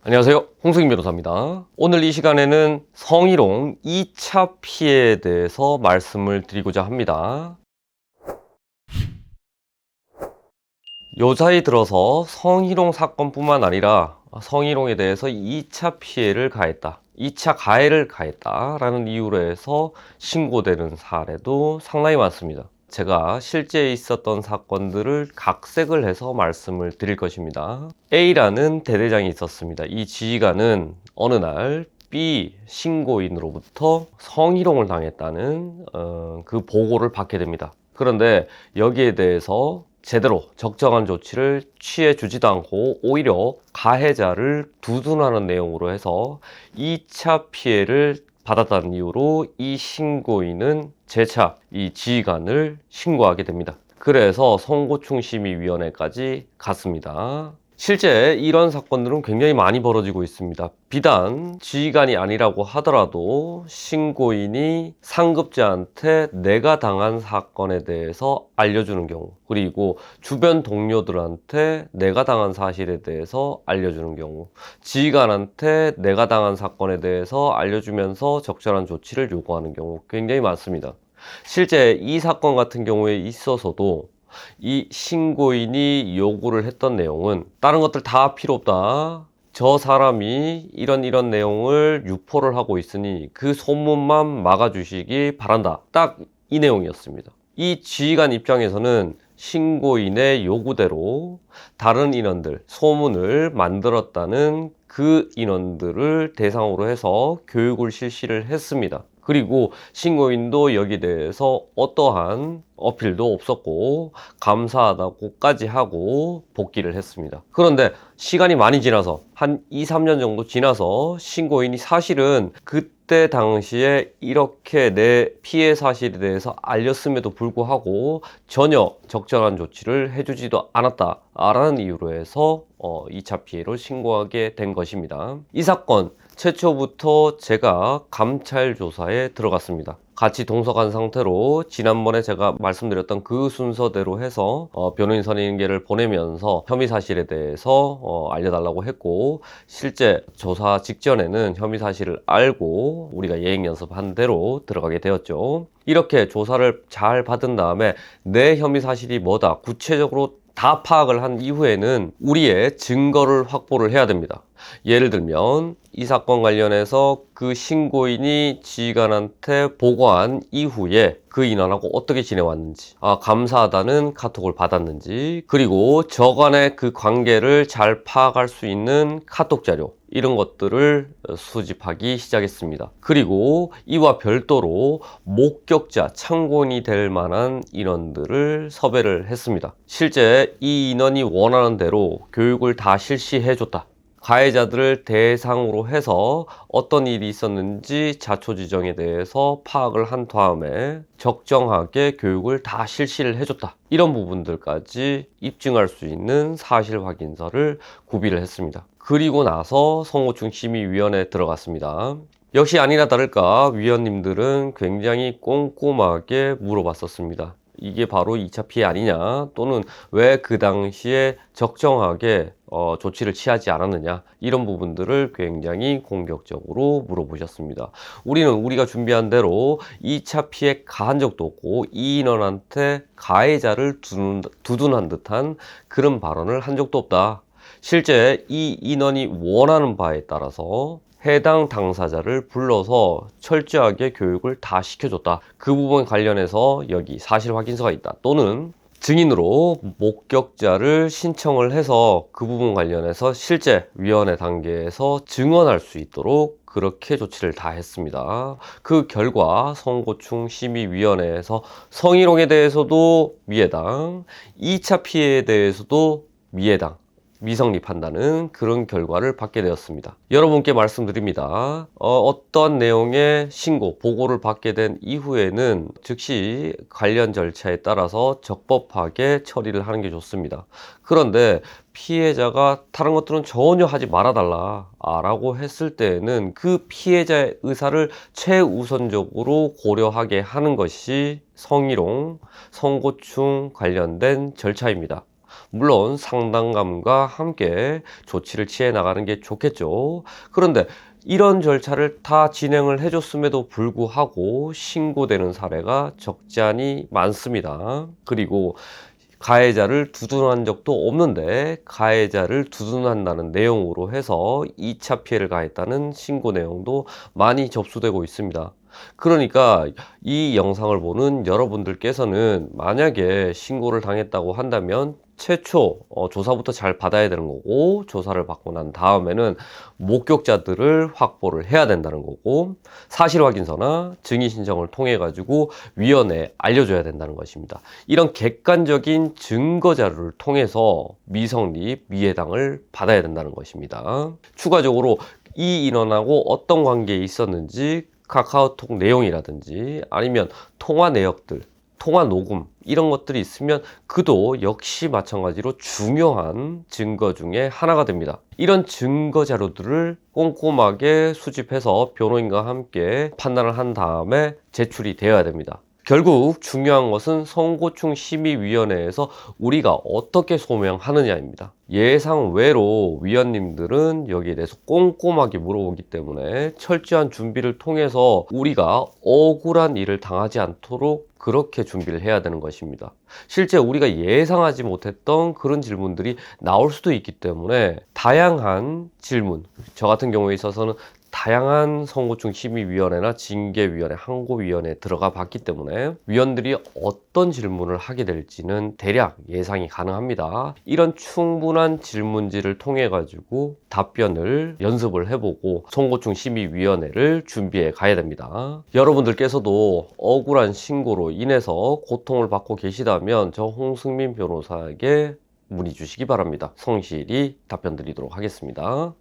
안녕하세요, 홍승인 변호사입니다. 오늘 이 시간에는 성희롱 2차 피해에 대해서 말씀을 드리고자 합니다. 요사이 들어서 성희롱 사건뿐만 아니라 성희롱에 대해서 2차 피해를 가했다, 2차 가해를 가했다라는 이유로 해서 신고되는 사례도 상당히 많습니다. 제가 실제 있었던 사건들을 각색을 해서 말씀을 드릴 것입니다. A라는 대대장이 있었습니다. 이 지휘관은 어느 날 B 신고인으로부터 성희롱을 당했다는 그 보고를 받게 됩니다. 그런데 여기에 대해서 제대로 적정한 조치를 취해 주지도 않고 오히려 가해자를 두둔하는 내용으로 해서 2차 피해를 받았다는 이유로 이 신고인은 재차 이 지휘관을 신고하게 됩니다. 그래서 선고충심의위원회까지 갔습니다. 실제 이런 사건들은 굉장히 많이 벌어지고 있습니다. 비단 지휘관이 아니라고 하더라도 신고인이 상급자한테 내가 당한 사건에 대해서 알려주는 경우, 그리고 주변 동료들한테 내가 당한 사실에 대해서 알려주는 경우, 지휘관한테 내가 당한 사건에 대해서 알려주면서 적절한 조치를 요구하는 경우 굉장히 많습니다. 실제 이 사건 같은 경우에 있어서도 이 신고인이 요구를 했던 내용은 다른 것들 다 필요 없다, 저 사람이 이런 내용을 유포를 하고 있으니 그 소문만 막아주시기 바란다, 딱 이 내용이었습니다. 이 지휘관 입장에서는 신고인의 요구대로 다른 인원들, 소문을 만들었다는 그 인원들을 대상으로 해서 교육을 실시를 했습니다. 그리고 신고인도 여기에 대해서 어떠한 어필도 없었고 감사하다고까지 하고 복귀를 했습니다. 그런데 시간이 많이 지나서 한 2-3년 정도 지나서 신고인이 사실은 그때 당시에 이렇게 내 피해 사실에 대해서 알렸음에도 불구하고 전혀 적절한 조치를 해주지도 않았다 라는 이유로 해서 2차 피해로 신고하게 된 것입니다. 이 사건 최초부터 제가 감찰 조사에 들어갔습니다. 같이 동석한 상태로 지난번에 제가 말씀드렸던 그 순서대로 해서 변호인 선임계를 보내면서 혐의 사실에 대해서 알려달라고 했고, 실제 조사 직전에는 혐의 사실을 알고 우리가 예행 연습한 대로 들어가게 되었죠. 이렇게 조사를 잘 받은 다음에 내 혐의 사실이 뭐다 구체적으로 다 파악을 한 이후에는 우리의 증거를 확보를 해야 됩니다. 예를 들면 이 사건 관련해서 그 신고인이 지휘관한테 보고한 이후에 그 인원하고 어떻게 지내왔는지, 감사하다는 카톡을 받았는지, 그리고 저간의 그 관계를 잘 파악할 수 있는 카톡 자료, 이런 것들을 수집하기 시작했습니다. 그리고 이와 별도로 목격자, 참고인이 될 만한 인원들을 섭외를 했습니다. 실제 이 인원이 원하는 대로 교육을 다 실시해줬다, 가해자들을 대상으로 해서 어떤 일이 있었는지 자초지정에 대해서 파악을 한 다음에 적정하게 교육을 다 실시를 해줬다, 이런 부분들까지 입증할 수 있는 사실 확인서를 구비를 했습니다. 그리고 나서 선고충심의위원회에 들어갔습니다. 역시 아니나 다를까 위원님들은 굉장히 꼼꼼하게 물어봤었습니다. 이게 바로 2차 피해 아니냐, 또는 왜 그 당시에 적정하게 조치를 취하지 않았느냐, 이런 부분들을 굉장히 공격적으로 물어보셨습니다. 우리는 우리가 준비한 대로 2차 피해 가한 적도 없고 이 인원한테 가해자를 두둔한 듯한 그런 발언을 한 적도 없다. 실제 이 인원이 원하는 바에 따라서 해당 당사자를 불러서 철저하게 교육을 다 시켜줬다. 그 부분 관련해서 여기 사실 확인서가 있다, 또는 증인으로 목격자를 신청을 해서 그 부분 관련해서 실제 위원회 단계에서 증언할 수 있도록 그렇게 조치를 다 했습니다. 그 결과 선고충심의위원회에서 성희롱에 대해서도 미해당, 2차 피해에 대해서도 미해당, 미성립 판단은 그런 결과를 받게 되었습니다. 여러분께 말씀드립니다. 어떤 내용의 신고, 보고를 받게 된 이후에는 즉시 관련 절차에 따라서 적법하게 처리를 하는 게 좋습니다. 그런데 피해자가 다른 것들은 전혀 하지 말아달라 라고 했을 때에는 그 피해자의 의사를 최우선적으로 고려하게 하는 것이 성희롱, 성고충 관련된 절차입니다. 물론 상담감과 함께 조치를 취해 나가는 게 좋겠죠. 그런데 이런 절차를 다 진행을 해줬음에도 불구하고 신고되는 사례가 적지 않이 많습니다. 그리고 가해자를 두둔한 적도 없는데 가해자를 두둔한다는 내용으로 해서 2차 피해를 가했다는 신고 내용도 많이 접수되고 있습니다. 그러니까 이 영상을 보는 여러분들께서는 만약에 신고를 당했다고 한다면 최초 조사부터 잘 받아야 되는 거고, 조사를 받고 난 다음에는 목격자들을 확보를 해야 된다는 거고, 사실확인서나 증인신청을 통해 가지고 위원회에 알려줘야 된다는 것입니다. 이런 객관적인 증거 자료를 통해서 미성립, 미해당을 받아야 된다는 것입니다. 추가적으로 이 인원하고 어떤 관계에 있었는지 카카오톡 내용이라든지 아니면 통화 내역들, 통화 녹음 이런 것들이 있으면 그도 역시 마찬가지로 중요한 증거 중에 하나가 됩니다. 이런 증거 자료들을 꼼꼼하게 수집해서 변호인과 함께 판단을 한 다음에 제출이 되어야 됩니다. 결국 중요한 것은 선고충 심의위원회에서 우리가 어떻게 소명하느냐입니다. 예상 외로 위원님들은 여기에 대해서 꼼꼼하게 물어보기 때문에 철저한 준비를 통해서 우리가 억울한 일을 당하지 않도록 그렇게 준비를 해야 되는 것입니다. 실제 우리가 예상하지 못했던 그런 질문들이 나올 수도 있기 때문에 다양한 질문, 저 같은 경우에 있어서는 다양한 선고충 심의위원회나 징계위원회, 항고위원회에 들어가 봤기 때문에 위원들이 어떤 질문을 하게 될지는 대략 예상이 가능합니다. 이런 충분한 질문지를 통해 가지고 답변을 연습을 해보고 선고충 심의위원회를 준비해 가야 됩니다. 여러분들께서도 억울한 신고로 인해서 고통을 받고 계시다면 저 홍승민 변호사에게 문의 주시기 바랍니다. 성실히 답변 드리도록 하겠습니다.